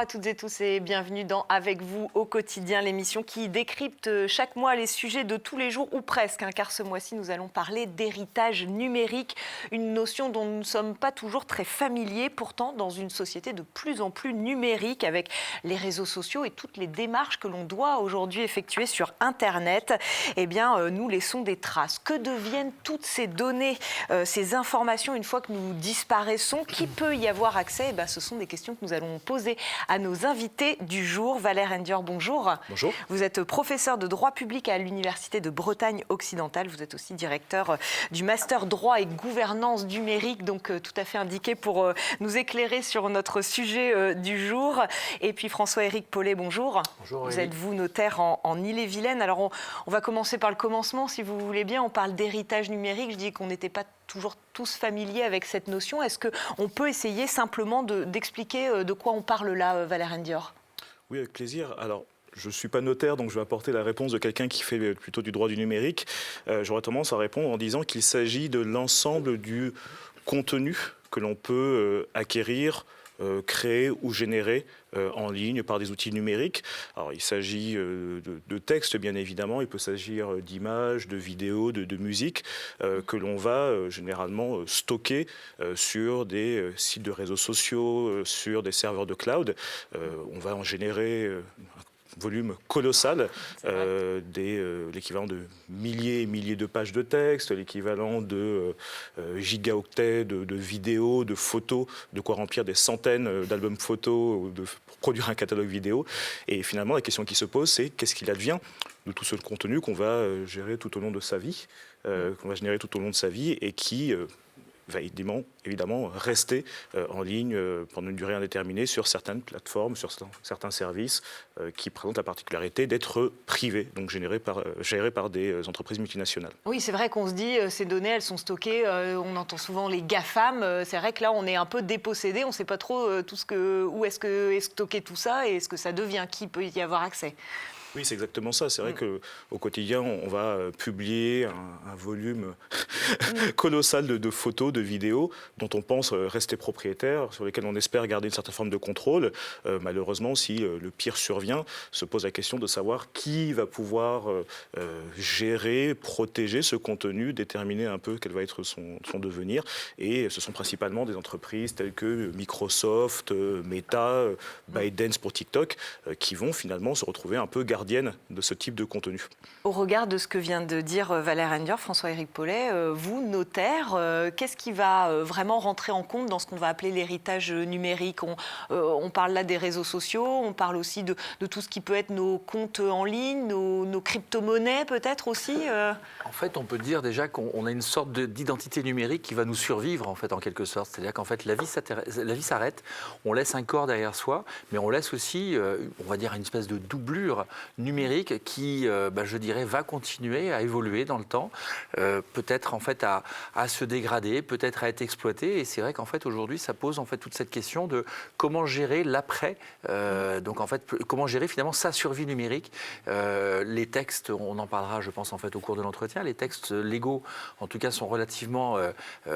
à toutes et tous et bienvenue dans Avec vous au quotidien, l'émission qui décrypte chaque mois les sujets de tous les jours ou presque, car ce mois-ci nous allons parler d'héritage numérique, une notion dont nous ne sommes pas toujours très familiers, pourtant dans une société de plus en plus numérique avec les réseaux sociaux et toutes les démarches que l'on doit aujourd'hui effectuer sur Internet, eh bien nous laissons des traces. Que deviennent toutes ces données, ces informations une fois que nous disparaissons? Qui peut y avoir accès? Eh bien, ce sont des questions que nous allons poser à nos invités du jour. Valère Endior, bonjour. Bonjour. Vous êtes professeur de droit public à l'Université de Bretagne occidentale. Vous êtes aussi directeur du Master droit et gouvernance numérique, donc tout à fait indiqué pour nous éclairer sur notre sujet du jour. Et puis François-Éric Paulet, bonjour. Bonjour. Vous êtes vous notaire en Ille-et-Vilaine. Alors on va commencer par le commencement, si vous voulez bien. On parle d'héritage numérique. Je dis qu'on n'était pas toujours tous familiers avec cette notion. Est-ce qu'on peut essayer simplement d'expliquer de quoi on parle là, Valère Endior? Oui, avec plaisir. Alors, je ne suis pas notaire, donc je vais apporter la réponse de quelqu'un qui fait plutôt du droit du numérique. J'aurais tendance à répondre en disant qu'il s'agit de l'ensemble du contenu que l'on peut acquérir, créer ou générer en ligne par des outils numériques. Alors, il s'agit de textes, bien évidemment. Il peut s'agir d'images, de vidéos, de musique que l'on va généralement stocker sur des sites de réseaux sociaux, sur des serveurs de cloud. On va en générer volume colossal, l'équivalent de milliers et milliers de pages de texte, l'équivalent de gigaoctets de vidéos, de photos, de quoi remplir des centaines d'albums photos pour produire un catalogue vidéo. Et finalement, la question qui se pose, c'est qu'est-ce qu'il advient de tout ce contenu qu'on va gérer tout au long de sa vie, qu'on va générer tout au long de sa vie et qui va évidemment rester en ligne pendant une durée indéterminée sur certaines plateformes, sur certains services qui présentent la particularité d'être privés, donc gérés par des entreprises multinationales. Oui, c'est vrai qu'on se dit ces données, elles sont stockées, on entend souvent les GAFAM, c'est vrai que là on est un peu dépossédé, on ne sait pas trop où est-ce que est stocké tout ça et est-ce que ça devient, qui peut y avoir accès. Oui, c'est exactement ça. C'est vrai qu'au quotidien, on va publier un volume colossal de photos, de vidéos dont on pense rester propriétaire, sur lesquelles on espère garder une certaine forme de contrôle. Malheureusement, si le pire survient, se pose la question de savoir qui va pouvoir gérer, protéger ce contenu, déterminer un peu quel va être son devenir. Et ce sont principalement des entreprises telles que Microsoft, Meta, ByteDance pour TikTok, qui vont finalement se retrouver un peu gardiennes de ce type de contenu. Au regard de ce que vient de dire Valère Endior, François-Éric Paulet, vous, notaire, qu'est-ce qui va vraiment rentrer en compte dans ce qu'on va appeler l'héritage numérique? On parle là des réseaux sociaux, on parle aussi de tout ce qui peut être nos comptes en ligne, nos crypto-monnaies peut-être aussi En fait, on peut dire déjà qu'on a une sorte d'identité numérique qui va nous survivre en quelque sorte. C'est-à-dire qu'en fait, la vie s'arrête, on laisse un corps derrière soi, mais on laisse aussi, on va dire, une espèce de doublure numérique qui, je dirais, va continuer à évoluer dans le temps, peut-être en fait à se dégrader, peut-être à être exploité. Et c'est vrai qu'en fait aujourd'hui, ça pose en fait toute cette question de comment gérer l'après. Donc en fait, comment gérer finalement sa survie numérique. Les textes, on en parlera, je pense en fait au cours de l'entretien. Les textes légaux, en tout cas, sont relativement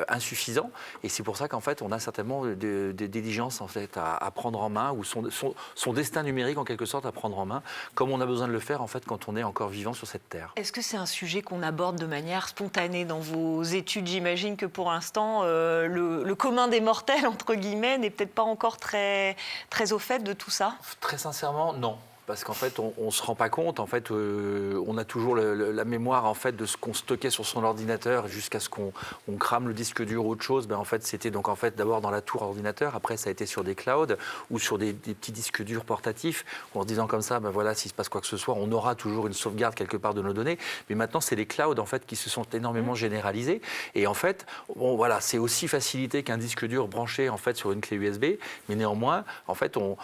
insuffisants. Et c'est pour ça qu'en fait, on a certainement des diligences en fait à prendre en main ou son destin numérique en quelque sorte à prendre en main, comme on a besoin de le faire en fait quand on est encore vivant sur cette terre. Est-ce que c'est un sujet qu'on aborde de manière spontanée dans vos études? J'imagine que pour l'instant, le commun des mortels, entre guillemets, n'est peut-être pas encore très, très au fait de tout ça. Très sincèrement, non. Parce qu'en fait, on ne se rend pas compte. En fait, on a toujours la mémoire en fait, de ce qu'on stockait sur son ordinateur jusqu'à ce qu'on crame le disque dur ou autre chose. En fait, c'était donc en fait, d'abord dans la tour ordinateur. Après, ça a été sur des clouds ou sur des petits disques durs portatifs. En se disant comme ça, voilà, s'il se passe quoi que ce soit, on aura toujours une sauvegarde quelque part de nos données. Mais maintenant, c'est les clouds en fait, qui se sont énormément généralisés. Et en fait, voilà, c'est aussi facilité qu'un disque dur branché en fait, sur une clé USB. Mais néanmoins, en fait, on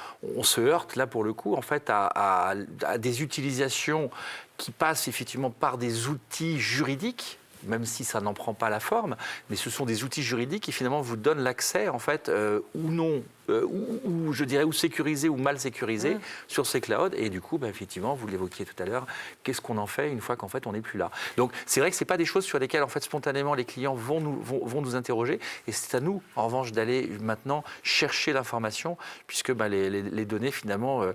se heurte là pour le coup en fait, à des utilisations qui passent effectivement par des outils juridiques, même si ça n'en prend pas la forme, mais ce sont des outils juridiques qui finalement vous donnent l'accès en fait ou non ou je dirais ou sécurisés ou mal sécurisés sur ces clouds. Et du coup, effectivement, vous l'évoquiez tout à l'heure, qu'est-ce qu'on en fait une fois qu'en fait on n'est plus là? Donc c'est vrai que c'est pas des choses sur lesquelles en fait spontanément les clients vont nous interroger. Et c'est à nous, en revanche, d'aller maintenant chercher l'information, puisque les données finalement,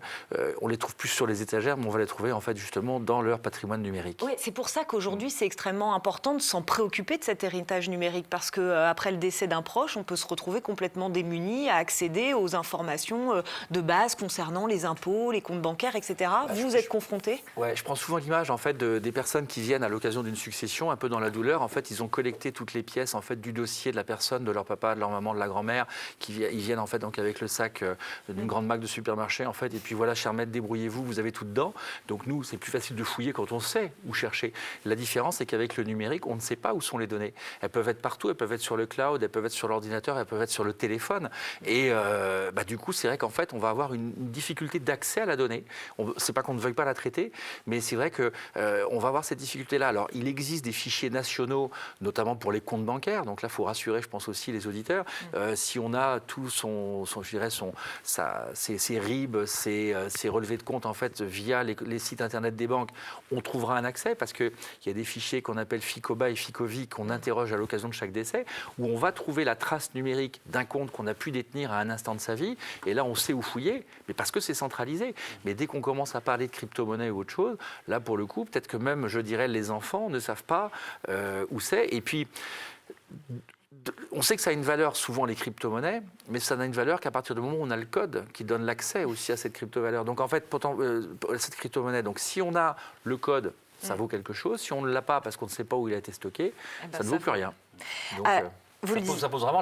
on les trouve plus sur les étagères, mais on va les trouver en fait justement dans leur patrimoine numérique. Oui, c'est pour ça qu'aujourd'hui c'est extrêmement important de s'en préoccuper de cet héritage numérique, parce qu'après le décès d'un proche, on peut se retrouver complètement démuni à accéder aux informations de base concernant les impôts, les comptes bancaires, etc. Vous êtes confronté? Ouais, je prends souvent l'image en fait des personnes qui viennent à l'occasion d'une succession, un peu dans la douleur. En fait, ils ont collecté toutes les pièces en fait du dossier de la personne, de leur papa, de leur maman, de la grand-mère, ils viennent en fait donc avec le sac d'une grande marque de supermarché en fait. Et puis voilà, cher maître, débrouillez-vous, vous avez tout dedans. Donc nous, c'est plus facile de fouiller quand on sait où chercher. La différence, c'est qu'avec le numérique, on ne sait pas où sont les données. Elles peuvent être partout, elles peuvent être sur le cloud, elles peuvent être sur l'ordinateur, elles peuvent être sur le téléphone. Et du coup, c'est vrai qu'en fait, on va avoir une difficulté d'accès à la donnée. C'est pas qu'on ne veuille pas la traiter, mais c'est vrai qu'on va avoir cette difficulté-là. Alors, il existe des fichiers nationaux, notamment pour les comptes bancaires. Donc là, il faut rassurer, je pense aussi, les auditeurs. Si on a tout ses RIB, ses relevés de compte, en fait, via les sites internet des banques, on trouvera un accès, parce qu'il y a des fichiers qu'on appelle FICOBA et FICOVI qu'on interroge à l'occasion de chaque décès, où on va trouver la trace numérique d'un compte qu'on a pu détenir à un instant de sa vie. Et là, on sait où fouiller, mais parce que c'est centralisé. Mais dès qu'on commence à parler de crypto-monnaie ou autre chose, là, pour le coup, peut-être que même, je dirais, les enfants ne savent pas où c'est. Et puis, on sait que ça a une valeur, souvent, les crypto-monnaies, mais ça n'a une valeur qu'à partir du moment où on a le code qui donne l'accès aussi à cette crypto-valeur. Donc, en fait, cette crypto-monnaie, donc si on a le code, ça vaut quelque chose. Si on ne l'a pas parce qu'on ne sait pas où il a été stocké, ça ne vaut plus rien. Donc, ça pose vraiment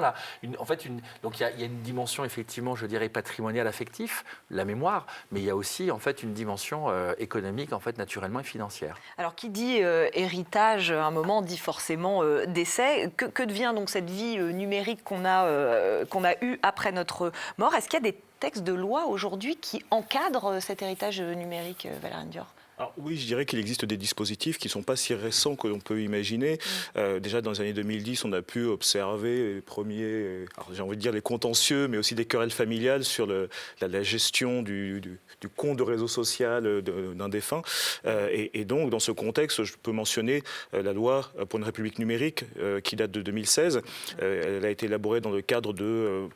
donc il y a une dimension effectivement, je dirais patrimoniale, affective, la mémoire, mais il y a aussi en fait une dimension économique en fait naturellement et financière. Alors qui dit héritage à un moment dit forcément décès. Que devient donc cette vie numérique qu'on a eue après notre mort? Est-ce qu'il y a des textes de loi aujourd'hui qui encadrent cet héritage numérique, Valériane Dior? Alors, oui, je dirais qu'il existe des dispositifs qui ne sont pas si récents que l'on peut imaginer. Déjà dans les années 2010, on a pu observer les premiers, j'ai envie de dire les contentieux, mais aussi des querelles familiales sur la gestion du compte de réseau social d'un défunt. Et donc, dans ce contexte, je peux mentionner la loi pour une République numérique qui date de 2016. Elle a été élaborée dans le cadre de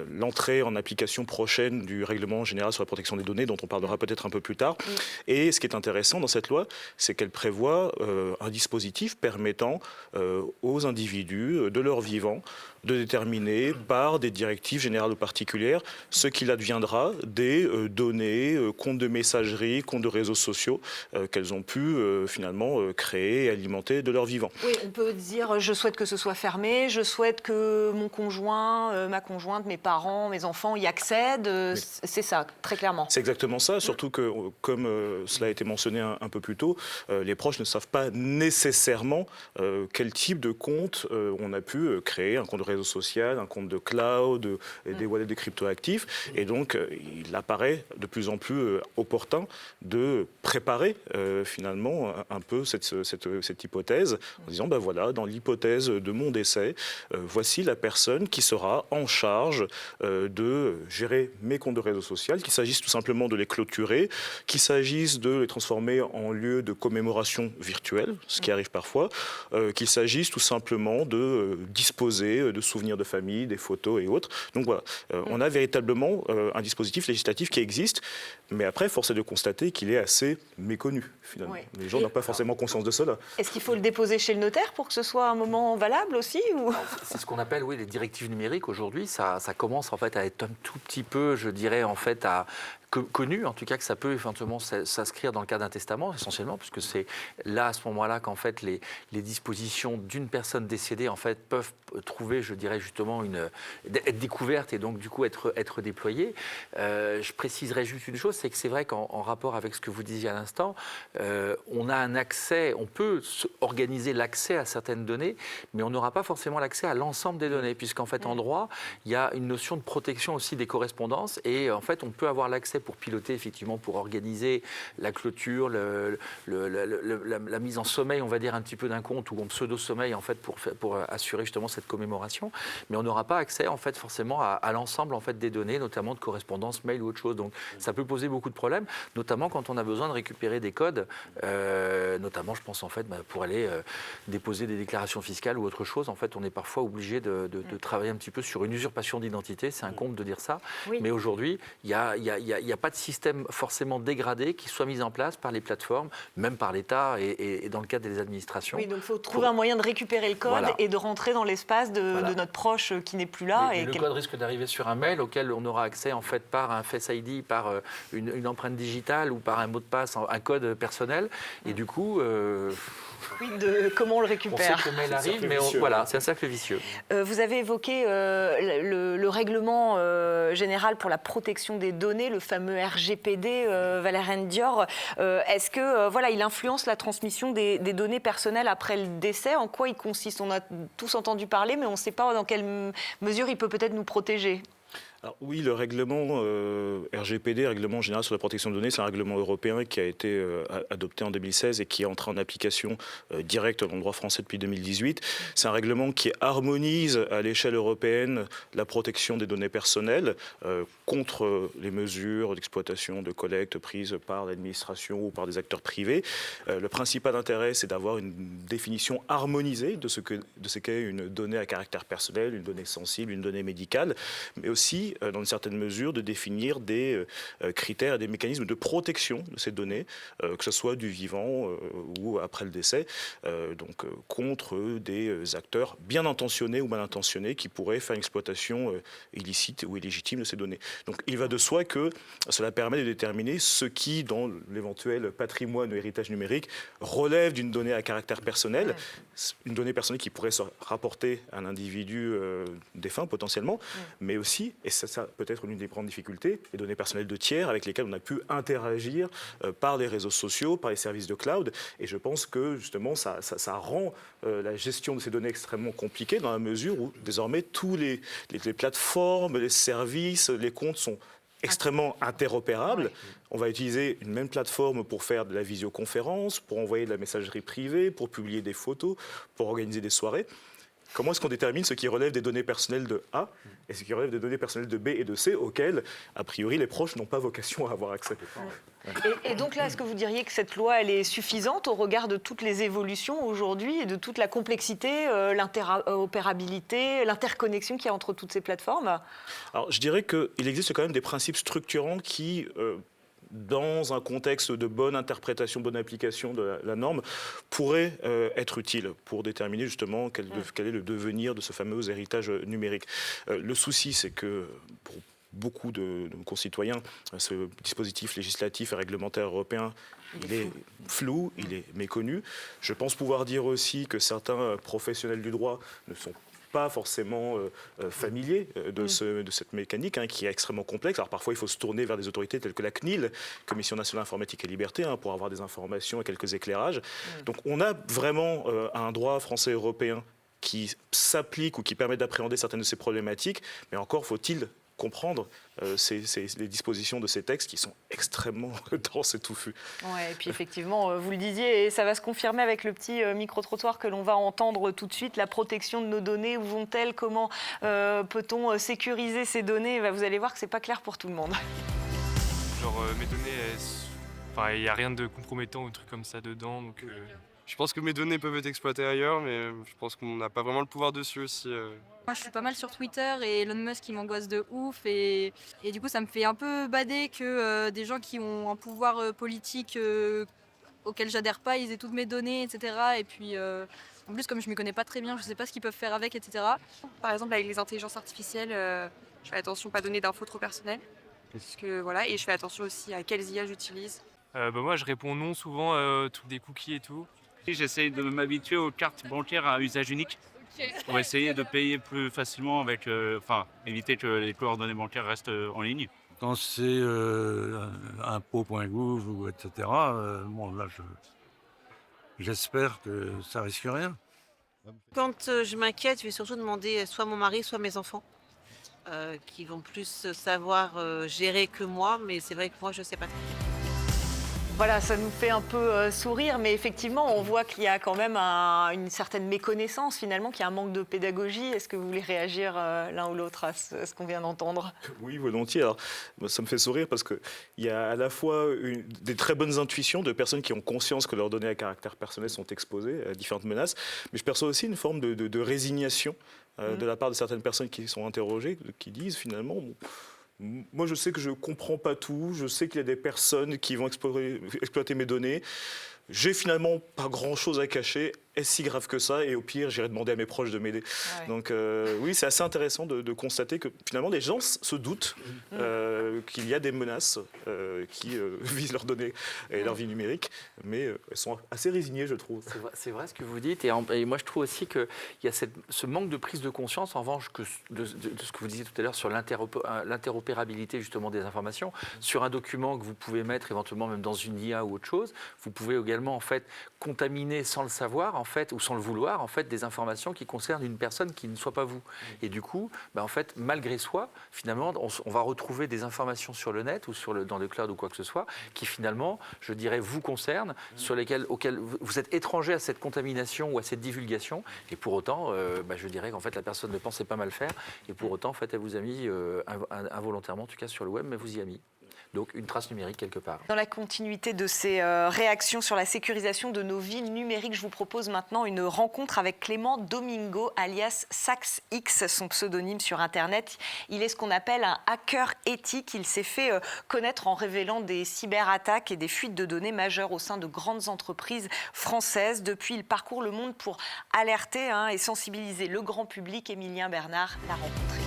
l'entrée en application prochaine du règlement général sur la protection des données, dont on parlera peut-être un peu plus tard. Et ce qui est intéressant dans cette loi, c'est qu'elle prévoit un dispositif permettant aux individus, de leur vivant, de déterminer par des directives générales ou particulières ce qu'il adviendra des données, comptes de messagerie, comptes de réseaux sociaux qu'elles ont pu finalement créer et alimenter de leur vivant. Oui, on peut dire je souhaite que ce soit fermé, je souhaite que mon conjoint, ma conjointe, mes parents, mes enfants y accèdent. Oui. C'est ça, très clairement. C'est exactement ça, surtout que, comme cela a été mentionné un peu plus tôt, les proches ne savent pas nécessairement quel type de compte on a pu créer, un compte de réseau social, un compte de cloud, des wallets de cryptoactifs. Et donc, il apparaît de plus en plus opportun de préparer finalement un peu cette hypothèse en disant, ben voilà, dans l'hypothèse de mon décès, voici la personne qui sera en charge de gérer mes comptes de réseau social, qu'il s'agisse tout simplement de les clôturer, qu'il s'agisse de les transformer en lieu de commémoration virtuelle, ce qui arrive parfois, qu'il s'agisse tout simplement de disposer de souvenirs de famille, des photos et autres. Donc voilà, on a véritablement un dispositif législatif qui existe, mais après, force est de constater qu'il est assez méconnu, finalement. Oui. Les gens n'ont pas forcément conscience de cela. Est-ce qu'il faut le déposer chez le notaire pour que ce soit un moment valable aussi ou... C'est ce qu'on appelle, oui, les directives numériques. Aujourd'hui, ça commence en fait à être un tout petit peu, je dirais, en fait, connu, en tout cas que ça peut éventuellement s'inscrire dans le cas d'un testament, essentiellement, puisque c'est là, à ce moment-là, qu'en fait, les dispositions d'une personne décédée, en fait, peuvent trouver, je dirais, justement, être découvertes et donc, du coup, être déployées. Je préciserai juste une chose, c'est que c'est vrai qu'en rapport avec ce que vous disiez à l'instant, on a un accès, on peut organiser l'accès à certaines données, mais on n'aura pas forcément l'accès à l'ensemble des données, puisqu'en fait, en droit, il y a une notion de protection aussi des correspondances, et en fait, on peut avoir l'accès pour piloter, effectivement, pour organiser clôture, la mise en sommeil, on va dire, un petit peu d'un compte ou en pseudo-sommeil, en fait, pour assurer justement cette commémoration. Mais on n'aura pas accès, en fait, forcément à l'ensemble, en fait, des données, notamment de correspondance, mail ou autre chose. Donc, ça peut poser beaucoup de problèmes, notamment quand on a besoin de récupérer des codes, notamment, je pense, en fait, pour aller déposer des déclarations fiscales ou autre chose. En fait, on est parfois obligé de travailler un petit peu sur une usurpation d'identité. C'est un comble de dire ça. Oui. Mais aujourd'hui, il n'y a pas de système forcément dégradé qui soit mis en place par les plateformes, même par l'État et dans le cadre des administrations. Oui, donc il faut trouver un moyen de récupérer le code et de rentrer dans l'espace de notre proche qui n'est plus là. Le code risque d'arriver sur un mail auquel on aura accès en fait par un Face ID, par une empreinte digitale ou par un mot de passe, un code personnel. Et du coup... Oui, comment on le récupère. On sait que le mail arrive, mais voilà, c'est un cercle vicieux. Vous avez évoqué le règlement général pour la protection des données, le fameux RGPD, Valériane Dior. Est-ce que il influence la transmission des données personnelles après le décès? En quoi il consiste? On a tous entendu parler, mais on ne sait pas dans quelle mesure il peut peut-être nous protéger. Alors, oui, le règlement RGPD, Règlement général sur la protection de données, c'est un règlement européen qui a été adopté en 2016 et qui est entré en application directe dans le droit français depuis 2018. C'est un règlement qui harmonise à l'échelle européenne la protection des données personnelles contre les mesures d'exploitation, de collecte prises par l'administration ou par des acteurs privés. Le principal intérêt, c'est d'avoir une définition harmonisée de ce qu'est une donnée à caractère personnel, une donnée sensible, une donnée médicale, mais aussi dans une certaine mesure, de définir des critères et des mécanismes de protection de ces données, que ce soit du vivant ou après le décès, contre des acteurs bien intentionnés ou mal intentionnés qui pourraient faire une exploitation illicite ou illégitime de ces données. Donc il va de soi que cela permet de déterminer ce qui, dans l'éventuel patrimoine ou héritage numérique, relève d'une donnée à caractère personnel, une donnée personnelle qui pourrait se rapporter à un individu défunt potentiellement, mais aussi, et ça peut être l'une des grandes difficultés, les données personnelles de tiers avec lesquelles on a pu interagir par les réseaux sociaux, par les services de cloud. Et je pense que justement, ça rend la gestion de ces données extrêmement compliquée dans la mesure où désormais tous les plateformes, les services, les comptes sont extrêmement interopérables. On va utiliser une même plateforme pour faire de la visioconférence, pour envoyer de la messagerie privée, pour publier des photos, pour organiser des soirées. Comment est-ce qu'on détermine ce qui relève des données personnelles de A et ce qui relève des données personnelles de B et de C auxquelles, a priori, les proches n'ont pas vocation à avoir accès? Et donc là, est-ce que vous diriez que cette loi, elle est suffisante au regard de toutes les évolutions aujourd'hui et de toute la complexité, l'interopérabilité, l'interconnexion qu'il y a entre toutes ces plateformes? Alors, je dirais qu'il existe quand même des principes structurants qui... dans un contexte de bonne interprétation, bonne application de la norme, pourrait être utile pour déterminer justement quel est le devenir de ce fameux héritage numérique. Le souci, c'est que pour beaucoup de nos concitoyens, ce dispositif législatif et réglementaire européen, il est flou, il est méconnu. Je pense pouvoir dire aussi que certains professionnels du droit ne sont pas forcément familiers de cette mécanique qui est extrêmement complexe. Alors parfois, il faut se tourner vers des autorités telles que la CNIL, Commission nationale informatique et liberté, pour avoir des informations et quelques éclairages. Donc on a vraiment un droit français européen qui s'applique ou qui permet d'appréhender certaines de ces problématiques, mais encore faut-il comprendre les dispositions de ces textes qui sont extrêmement denses et touffus. Ouais, et puis effectivement, vous le disiez, et ça va se confirmer avec le petit micro-trottoir que l'on va entendre tout de suite, la protection de nos données, où vont-elles, comment peut-on sécuriser ces données? Vous allez voir que ce n'est pas clair pour tout le monde. Genre mes données, il n'y a rien de compromettant ou de trucs comme ça dedans, donc... Je pense que mes données peuvent être exploitées ailleurs, mais je pense qu'on n'a pas vraiment le pouvoir dessus aussi. Moi, je suis pas mal sur Twitter et Elon Musk, il m'angoisse de ouf. Et du coup, ça me fait un peu bader que des gens qui ont un pouvoir politique auquel j'adhère pas, ils aient toutes mes données, etc. Et puis, en plus, comme je m'y connais pas très bien, je sais pas ce qu'ils peuvent faire avec, etc. Par exemple, avec les intelligences artificielles, je fais attention à pas donner d'infos trop personnelles. Parce que, voilà, et je fais attention aussi à quelles IA j'utilise. Moi, je réponds non souvent, tous des cookies et tout. J'essaie de m'habituer aux cartes bancaires à usage unique pour essayer de payer plus facilement avec, éviter que les coordonnées bancaires restent en ligne. Quand c'est impôts.gouv ou etc., là, j'espère que ça risque rien. Quand je m'inquiète, je vais surtout demander soit mon mari, soit mes enfants, qui vont plus savoir gérer que moi, mais c'est vrai que moi, je ne sais pas trop. Voilà, ça nous fait un peu sourire, mais effectivement, on voit qu'il y a quand même une certaine méconnaissance, finalement, qu'il y a un manque de pédagogie. Est-ce que vous voulez réagir l'un ou l'autre à ce qu'on vient d'entendre? Oui, volontiers. Alors, moi, ça me fait sourire parce qu'il y a à la fois des très bonnes intuitions de personnes qui ont conscience que leurs données à caractère personnel sont exposées à différentes menaces, mais je perçois aussi une forme de résignation de la part de certaines personnes qui sont interrogées, qui disent finalement... Bon, moi, je sais que je ne comprends pas tout. Je sais qu'il y a des personnes qui vont exploiter mes données. J'ai finalement pas grand-chose à cacher. Est-ce si grave que ça? Et au pire, j'irai demander à mes proches de m'aider. Ouais. Donc oui, c'est assez intéressant de constater que finalement, des gens se doutent qu'il y a des menaces qui visent leurs données et leur vie numérique. Mais elles sont assez résignées, je trouve. C'est vrai ce que vous dites. Et moi, je trouve aussi qu'il y a ce manque de prise de conscience, en revanche, de ce que vous disiez tout à l'heure sur l'interopérabilité justement des informations. Sur un document que vous pouvez mettre éventuellement même dans une IA ou autre chose, vous pouvez également en fait contaminer sans le savoir en fait ou sans le vouloir en fait des informations qui concernent une personne qui ne soit pas vous. Et du coup, en fait, malgré soi, finalement, on va retrouver des informations sur le net ou dans le cloud ou quoi que ce soit qui finalement, je dirais, vous concernent, auxquelles vous êtes étranger à cette contamination ou à cette divulgation. Et pour autant, je dirais qu'en fait la personne ne pensait pas mal faire. Et pour autant, en fait, elle vous a mis involontairement, en tout cas sur le web, mais vous y a mis. Donc une trace numérique quelque part. Dans la continuité de ces réactions sur la sécurisation de nos vies numériques, je vous propose maintenant une rencontre avec Clément Domingo, alias SaxX, son pseudonyme sur Internet. Il est ce qu'on appelle un hacker éthique. Il s'est fait connaître en révélant des cyberattaques et des fuites de données majeures au sein de grandes entreprises françaises. Depuis, il parcourt le monde pour alerter et sensibiliser le grand public. Émilien Bernard l'a rencontré.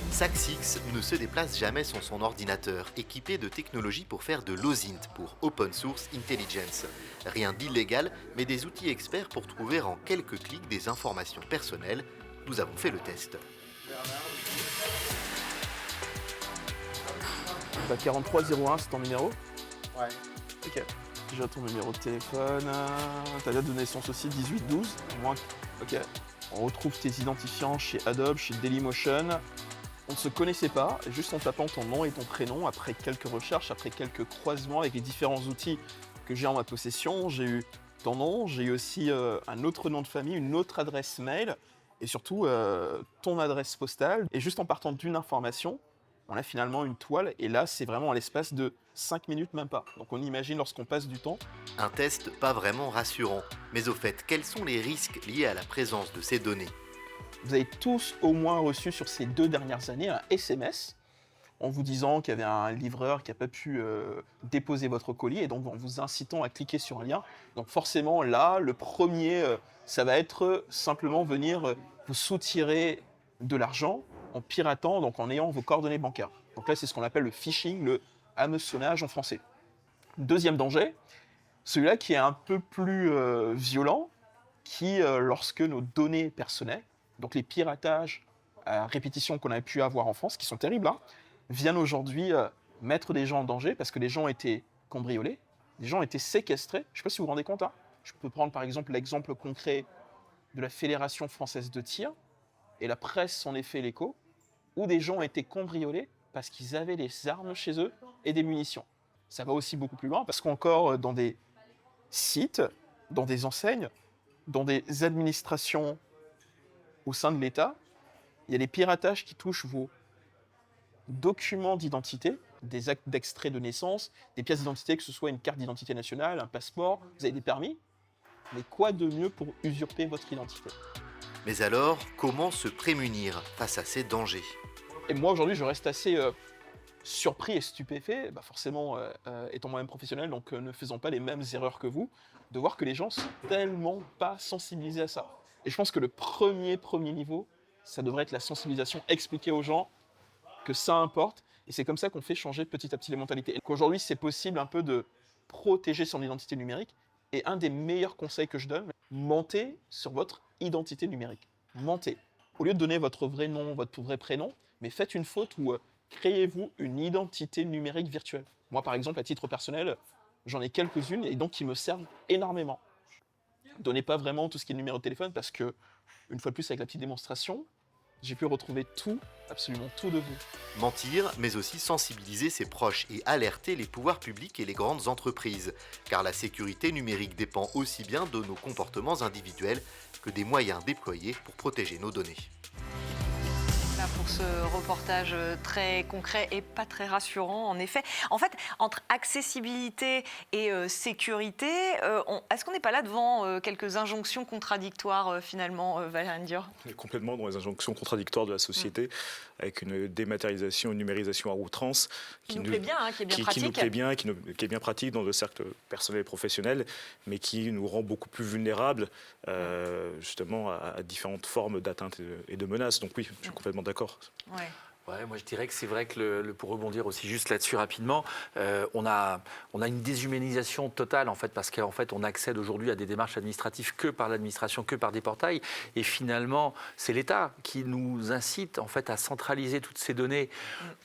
SaxX ne se déplace jamais sans son ordinateur, équipé de technologies pour faire de l'OSINT, pour Open Source Intelligence. Rien d'illégal, mais des outils experts pour trouver en quelques clics des informations personnelles. Nous avons fait le test. 4301, c'est ton numéro? Ouais. Ok. Déjà ton numéro de téléphone, ta date de naissance aussi, 18-12. Ok. On retrouve tes identifiants chez Adobe, chez Dailymotion. On ne se connaissait pas, juste en tapant ton nom et ton prénom, après quelques recherches, après quelques croisements avec les différents outils que j'ai en ma possession, j'ai eu ton nom, j'ai eu aussi un autre nom de famille, une autre adresse mail et surtout ton adresse postale. Et juste en partant d'une information, on a finalement une toile et là, c'est vraiment à l'espace de 5 minutes, même pas. Donc on imagine lorsqu'on passe du temps. Un test pas vraiment rassurant. Mais au fait, quels sont les risques liés à la présence de ces données ? Vous avez tous au moins reçu sur ces 2 dernières années un SMS en vous disant qu'il y avait un livreur qui n'a pas pu déposer votre colis et donc en vous incitant à cliquer sur un lien. Donc forcément là, le premier, ça va être simplement venir vous soutirer de l'argent en piratant, donc en ayant vos coordonnées bancaires. Donc là, c'est ce qu'on appelle le phishing, le hameçonnage en français. Deuxième danger, celui-là qui est un peu plus violent, qui, lorsque nos données personnelles, donc les piratages à répétition qu'on a pu avoir en France, qui sont terribles, viennent aujourd'hui mettre des gens en danger parce que les gens ont été cambriolés, les gens ont été séquestrés. Je ne sais pas si vous vous rendez compte. Je peux prendre par exemple l'exemple concret de la Fédération française de tir, et la presse s'en est fait l'écho, où des gens ont été cambriolés parce qu'ils avaient des armes chez eux et des munitions. Ça va aussi beaucoup plus loin parce qu'encore dans des sites, dans des enseignes, dans des administrations au sein de l'État, il y a des piratages qui touchent vos documents d'identité, des actes d'extrait de naissance, des pièces d'identité, que ce soit une carte d'identité nationale, un passeport, vous avez des permis. Mais quoi de mieux pour usurper votre identité ? Mais alors, comment se prémunir face à ces dangers ? Et moi aujourd'hui, je reste assez surpris et stupéfait, forcément étant moi-même professionnel, donc ne faisant pas les mêmes erreurs que vous, de voir que les gens sont tellement pas sensibilisés à ça. Et je pense que le premier niveau, ça devrait être la sensibilisation, expliquer aux gens que ça importe. Et c'est comme ça qu'on fait changer petit à petit les mentalités. Et qu'aujourd'hui, c'est possible un peu de protéger son identité numérique. Et un des meilleurs conseils que je donne, mentez sur votre identité numérique. Mentez. Au lieu de donner votre vrai nom, votre vrai prénom, mais faites une faute où créez-vous une identité numérique virtuelle. Moi, par exemple, à titre personnel, j'en ai quelques-unes et donc qui me servent énormément. Donnez pas vraiment tout ce qui est numéro de téléphone parce que, une fois de plus, avec la petite démonstration, j'ai pu retrouver tout, absolument tout de vous. Mentir, mais aussi sensibiliser ses proches et alerter les pouvoirs publics et les grandes entreprises. Car la sécurité numérique dépend aussi bien de nos comportements individuels que des moyens déployés pour protéger nos données. Voilà pour ce reportage très concret et pas très rassurant, en effet. En fait, entre accessibilité et sécurité, est-ce qu'on n'est pas là devant quelques injonctions contradictoires, finalement, Valérien Dior ? On est complètement dans les injonctions contradictoires de la société, avec une dématérialisation, une numérisation à outrance Qui nous plaît bien, qui est bien pratique. Qui nous plaît bien, qui est bien pratique dans le cercle personnel et professionnel, mais qui nous rend beaucoup plus vulnérables justement à différentes formes d'atteintes et de menaces. Donc oui, je suis complètement d'accord. Ouais. Ouais, moi je dirais que c'est vrai que pour rebondir aussi juste là-dessus rapidement, on a une déshumanisation totale en fait, parce qu'en fait on accède aujourd'hui à des démarches administratives que par l'administration, que par des portails, et finalement c'est l'État qui nous incite en fait à centraliser toutes ces données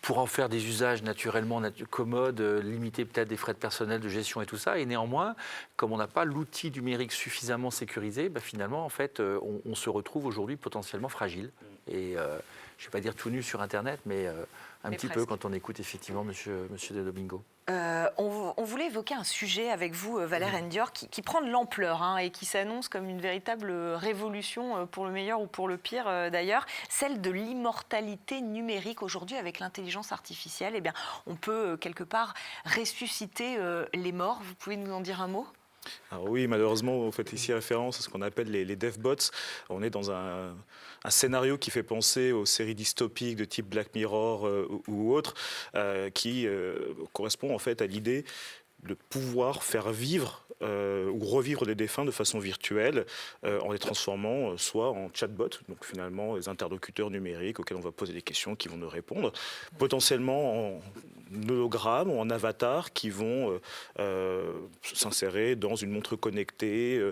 pour en faire des usages naturellement commodes, limiter peut-être des frais de personnel, de gestion et tout ça, et néanmoins, comme on n'a pas l'outil numérique suffisamment sécurisé, finalement en fait on se retrouve aujourd'hui potentiellement fragile. Et je ne vais pas dire tout nu sur Internet, mais un petit peu quand on écoute effectivement Monsieur De Domingo. On voulait évoquer un sujet avec vous, Valérien Dior, qui prend de l'ampleur et qui s'annonce comme une véritable révolution, pour le meilleur ou pour le pire d'ailleurs, celle de l'immortalité numérique. Aujourd'hui, avec l'intelligence artificielle, eh bien, on peut quelque part ressusciter les morts. Vous pouvez nous en dire un mot ? Alors oui, malheureusement, vous faites ici référence à ce qu'on appelle les devbots. On est dans un scénario qui fait penser aux séries dystopiques de type Black Mirror ou autres, qui correspond en fait à l'idée de pouvoir faire vivre ou revivre des défunts de façon virtuelle en les transformant soit en chatbots, donc finalement les interlocuteurs numériques auxquels on va poser des questions qui vont nous répondre, potentiellement en hologrammes ou en avatars qui vont s'insérer dans une montre connectée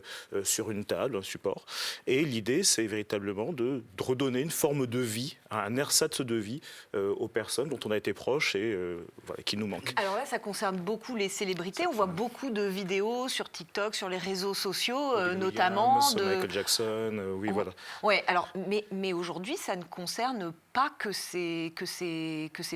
sur une table, un support. Et l'idée, c'est véritablement de redonner une forme de vie, un ersatz de vie aux personnes dont on a été proche et voilà, qui nous manquent. Alors là, ça concerne beaucoup les célébrités. On voit beaucoup de vidéos sur TikTok, sur les réseaux sociaux, notamment de Michael Jackson, oui, voilà. Ouais, alors, mais aujourd'hui, ça ne concerne pas que ces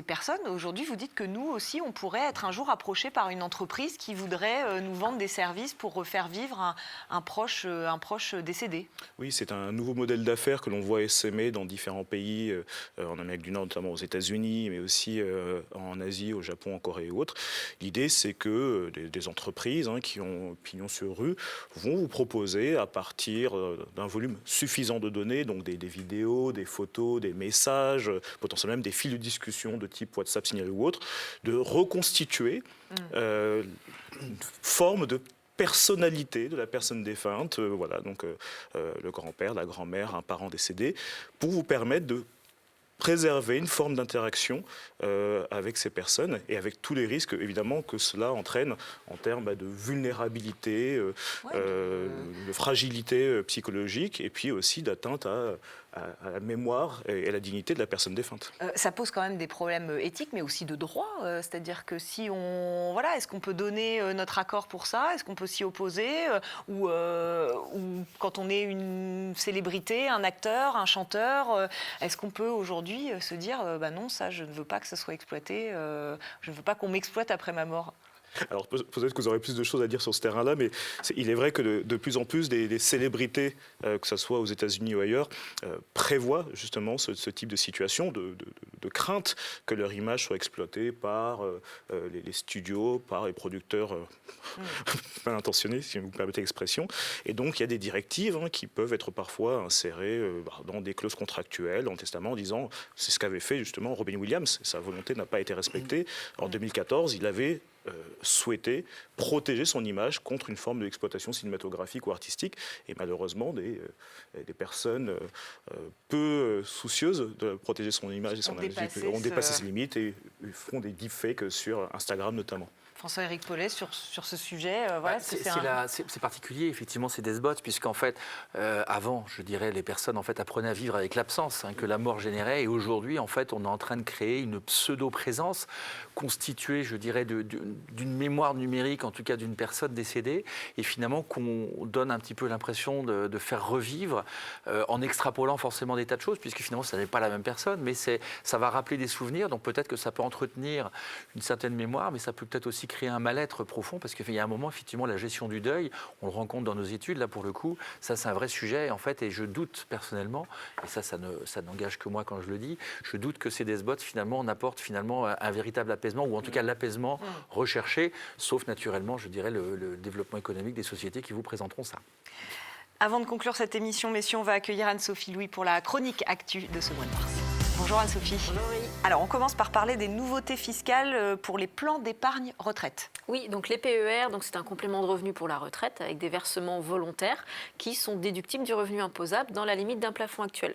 personnes. Aujourd'hui, vous dites que nous aussi, on pourrait être un jour approché par une entreprise qui voudrait nous vendre des services pour refaire vivre un proche décédé. Oui, c'est un nouveau modèle d'affaires que l'on voit essaimer dans différents pays, en Amérique du Nord, notamment aux États-Unis, mais aussi en Asie, au Japon, en Corée et autres. L'idée, c'est que des entreprises qui ont pignon sur rue vont vous proposer, à partir d'un volume suffisant de données, donc des vidéos, des photos, des messages, potentiellement même des fils de discussion de type WhatsApp, Signal ou autre, de reconstituer une forme de personnalité de la personne défunte, voilà, donc le grand-père, la grand-mère, un parent décédé, pour vous permettre de préserver une forme d'interaction avec ces personnes et avec tous les risques évidemment que cela entraîne en termes de vulnérabilité, de fragilité psychologique et puis aussi d'atteinte à la mémoire et à la dignité de la personne défunte. Ça pose quand même des problèmes éthiques mais aussi de droit, c'est-à-dire que si on... Voilà, est-ce qu'on peut donner notre accord pour ça ? Est-ce qu'on peut s'y opposer ou quand on est une célébrité, un acteur, un chanteur, est-ce qu'on peut aujourd'hui se dire non, ça je ne veux pas que ça soit exploité, je ne veux pas qu'on m'exploite après ma mort ? Alors peut-être que vous aurez plus de choses à dire sur ce terrain-là, mais il est vrai que de plus en plus des célébrités, que ce soit aux États-Unis ou ailleurs, prévoient justement ce type de situation, de crainte que leur image soit exploitée par les studios, par les producteurs mal intentionnés, si vous me permettez l'expression. Et donc il y a des directives qui peuvent être parfois insérées dans des clauses contractuelles, en testament, en disant, c'est ce qu'avait fait justement Robin Williams, sa volonté n'a pas été respectée. En 2014, il avait souhaité protéger son image contre une forme d'exploitation cinématographique ou artistique. Et malheureusement, des personnes peu soucieuses de protéger son image et son image ont dépassé ces limites et font des deepfakes sur Instagram notamment. François-Éric Paulet, sur ce sujet, voilà, c'est particulier, effectivement, ces despots, puisqu'en fait, avant, je dirais, les personnes en fait, apprenaient à vivre avec l'absence que la mort générait, et aujourd'hui, en fait, on est en train de créer une pseudo-présence constituée, je dirais, d'une mémoire numérique, en tout cas d'une personne décédée, et finalement qu'on donne un petit peu l'impression de faire revivre, en extrapolant forcément des tas de choses, puisque finalement, ça n'est pas la même personne, mais ça va rappeler des souvenirs, donc peut-être que ça peut entretenir une certaine mémoire, mais ça peut peut-être aussi créer un mal-être profond, parce qu'il y a un moment, effectivement, la gestion du deuil, on le rencontre dans nos études, là pour le coup, ça c'est un vrai sujet, en fait, et je doute personnellement, et ça n'engage que moi quand je le dis, je doute que ces despots, finalement, n'apportent finalement un véritable apaisement, ou en tout cas l'apaisement recherché, sauf naturellement, je dirais, le développement économique des sociétés qui vous présenteront ça. Avant de conclure cette émission, messieurs, on va accueillir Anne-Sophie Louis pour la chronique actu de ce mois de mars. Bonjour Anne-Sophie. Bonjour. Alors on commence par parler des nouveautés fiscales pour les plans d'épargne retraite. Oui, donc les PER, c'est un complément de revenu pour la retraite avec des versements volontaires qui sont déductibles du revenu imposable dans la limite d'un plafond actuel.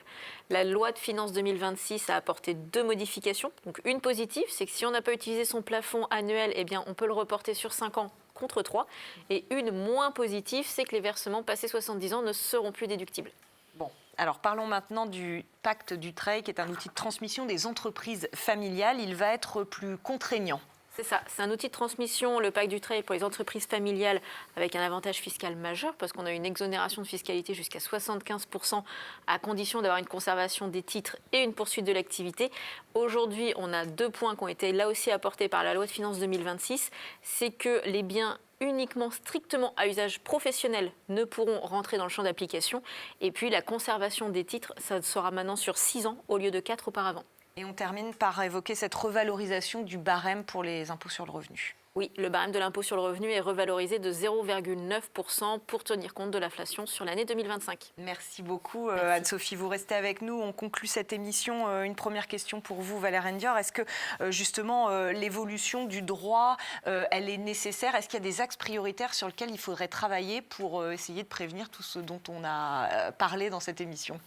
La loi de finances 2026 a apporté 2 modifications. Donc une positive, c'est que si on n'a pas utilisé son plafond annuel, eh bien on peut le reporter sur 5 ans contre 3. Et une moins positive, c'est que les versements passés 70 ans ne seront plus déductibles. Bon, alors parlons maintenant du pacte Dutreil, qui est un outil de transmission des entreprises familiales. Il va être plus contraignant. C'est ça, c'est un outil de transmission, le pacte Dutreil, pour les entreprises familiales, avec un avantage fiscal majeur, parce qu'on a une exonération de fiscalité jusqu'à 75%, à condition d'avoir une conservation des titres et une poursuite de l'activité. Aujourd'hui, on a 2 points qui ont été là aussi apportés par la loi de finances 2026. C'est que les biens uniquement strictement à usage professionnel ne pourront rentrer dans le champ d'application. Et puis la conservation des titres, ça sera maintenant sur 6 ans au lieu de 4 auparavant. Et on termine par évoquer cette revalorisation du barème pour les impôts sur le revenu. Oui, le barème de l'impôt sur le revenu est revalorisé de 0,9% pour tenir compte de l'inflation sur l'année 2025. Merci beaucoup Anne-Sophie, vous restez avec nous. On conclut cette émission. Une première question pour vous, Valère Endior. Est-ce que justement l'évolution du droit, elle est nécessaire? Est-ce qu'il y a des axes prioritaires sur lesquels il faudrait travailler pour essayer de prévenir tout ce dont on a parlé dans cette émission?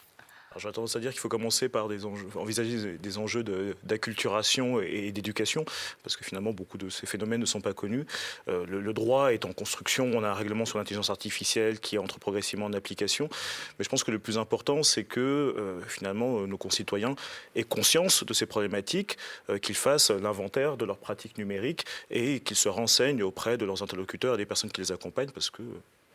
J'aurais tendance à dire qu'il faut commencer par envisager des enjeux d'acculturation et d'éducation, parce que finalement, beaucoup de ces phénomènes ne sont pas connus. Le droit est en construction, on a un règlement sur l'intelligence artificielle qui entre progressivement en application, mais je pense que le plus important, c'est que finalement, nos concitoyens aient conscience de ces problématiques, qu'ils fassent l'inventaire de leurs pratiques numériques et qu'ils se renseignent auprès de leurs interlocuteurs et des personnes qui les accompagnent, parce que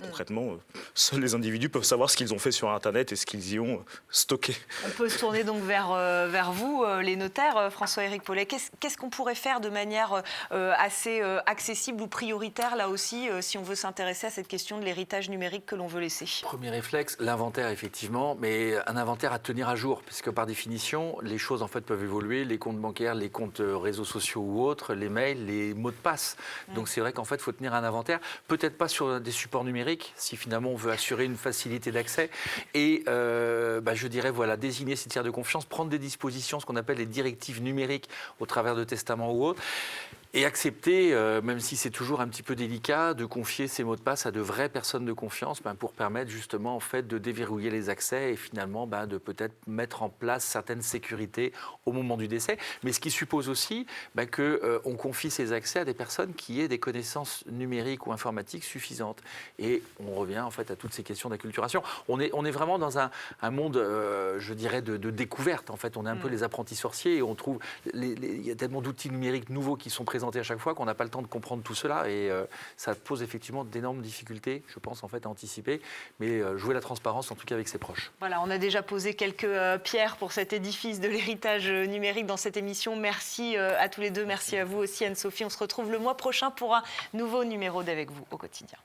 concrètement, seuls les individus peuvent savoir ce qu'ils ont fait sur Internet et ce qu'ils y ont stocké. On peut se tourner donc vers vous, les notaires. François-Éric Paulet, qu'est-ce qu'on pourrait faire de manière assez accessible ou prioritaire, là aussi, si on veut s'intéresser à cette question de l'héritage numérique que l'on veut laisser? Premier réflexe, l'inventaire, effectivement, mais un inventaire à tenir à jour, puisque par définition, les choses en fait peuvent évoluer, les comptes bancaires, les comptes réseaux sociaux ou autres, les mails, les mots de passe. Donc c'est vrai qu'en fait, il faut tenir un inventaire, peut-être pas sur des supports numériques, si finalement on veut assurer une facilité d'accès. Et je dirais, voilà, désigner ses tiers de confiance, prendre des dispositions, ce qu'on appelle les directives numériques au travers de testaments ou autres. Et accepter, même si c'est toujours un petit peu délicat, de confier ces mots de passe à de vraies personnes de confiance pour permettre justement en fait, de déverrouiller les accès et finalement de peut-être mettre en place certaines sécurités au moment du décès. Mais ce qui suppose aussi qu'on confie ces accès à des personnes qui aient des connaissances numériques ou informatiques suffisantes. Et on revient en fait à toutes ces questions d'acculturation. On est vraiment dans un monde, je dirais, de découverte. En fait, on est un peu les apprentis sorciers et on trouve, il y a tellement d'outils numériques nouveaux qui sont présentés à chaque fois qu'on n'a pas le temps de comprendre tout cela et ça pose effectivement d'énormes difficultés, je pense, en fait, à anticiper, mais jouer la transparence, en tout cas avec ses proches. Voilà, on a déjà posé quelques pierres pour cet édifice de l'héritage numérique dans cette émission. Merci à tous les deux, merci à vous aussi Anne-Sophie. On se retrouve le mois prochain pour un nouveau numéro d'Avec vous au quotidien.